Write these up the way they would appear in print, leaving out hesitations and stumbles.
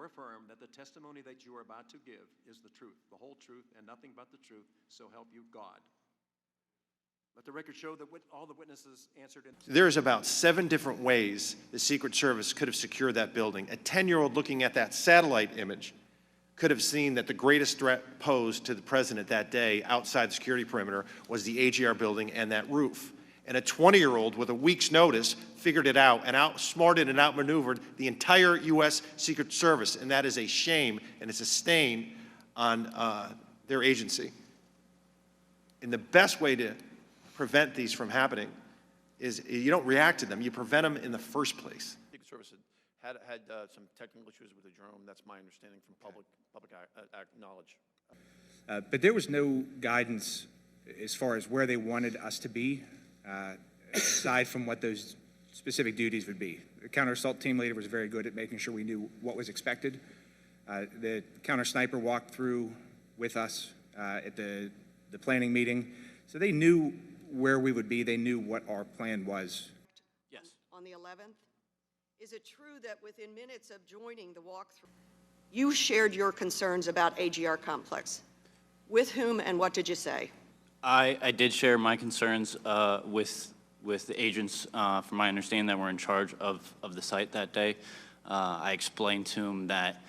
or affirm that the testimony that you are about to give is the truth, the whole truth, and nothing but the truth, so help you God? Let the record show that all the witnesses answered in... There's about 7 different ways the Secret Service could have secured that building. A 10-year-old looking at that satellite image could have seen that the greatest threat posed to the president that day outside the security perimeter was the AGR building and that roof. And a 20-year-old with a week's notice figured it out and outsmarted and outmaneuvered the entire U.S. Secret Service, and that is a shame and it's a stain on their agency. And the best way to prevent these from happening is you don't react to them, you prevent them in the first place. Secret Service had some technical issues with the drone. That's my understanding from public knowledge. But there was no guidance as far as where they wanted us to be, aside from what those specific duties would be. The counter-assault team leader was very good at making sure we knew what was expected. The counter-sniper walked through with us at the planning meeting, so they knew where we would be. They knew what our plan was. Yes. On the 11th, is it true that within minutes of joining the walkthrough, you shared your concerns about AGR complex? With whom and what did you say? I did share my concerns with the agents, from my understanding, that were in charge of the site that day. I explained to them that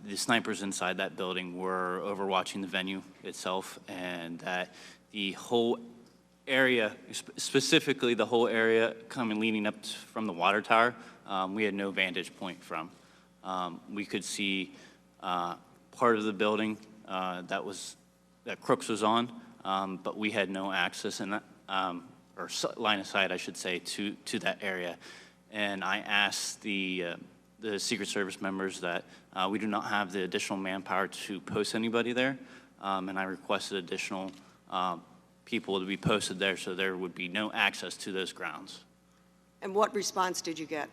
the snipers inside that building were overwatching the venue itself, and that the whole area, specifically the whole area leading up from the water tower, we had no vantage point from. We could see part of the building that Crooks was on, but we had no access or line of sight, I should say, to that area. And I asked the Secret Service members that we do not have the additional manpower to post anybody there, and I requested additional people to be posted there so there would be no access to those grounds. And what response did you get?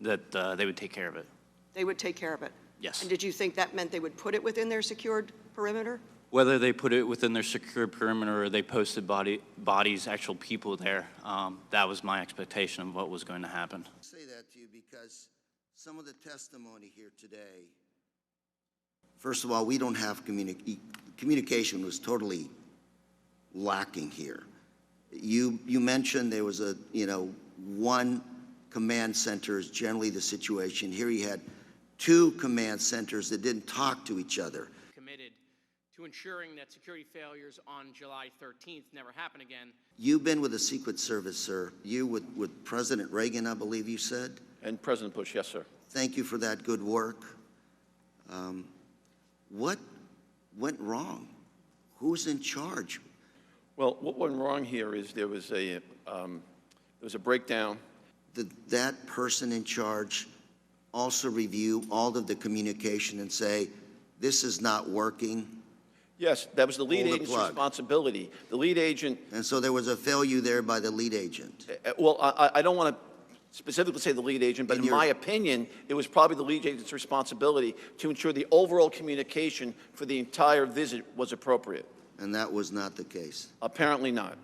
That they would take care of it. They would take care of it? Yes. And did you think that meant they would put it within their secured perimeter? Whether they put it within their secured perimeter or they posted bodies, actual people there, that was my expectation of what was going to happen. I say that to you because some of the testimony here today, first of all, we don't have communication was totally lacking here. You mentioned there was one command center is generally the situation. Here you had 2 command centers that didn't talk to each other. Committed to ensuring that security failures on July 13th never happen again. You've been with the Secret Service, sir. You with President Reagan, I believe you said? And President Bush, yes, sir. Thank you for that good work. What went wrong? Who's in charge? Well, what went wrong here is there was a breakdown. Did that person in charge also review all of the communication and say, this is not working? Yes, that was the lead agent's responsibility. The lead agent... And so there was a failure there by the lead agent? Well, I don't want to specifically say the lead agent, but in my opinion, it was probably the lead agent's responsibility to ensure the overall communication for the entire visit was appropriate. And that was not the case? Apparently not.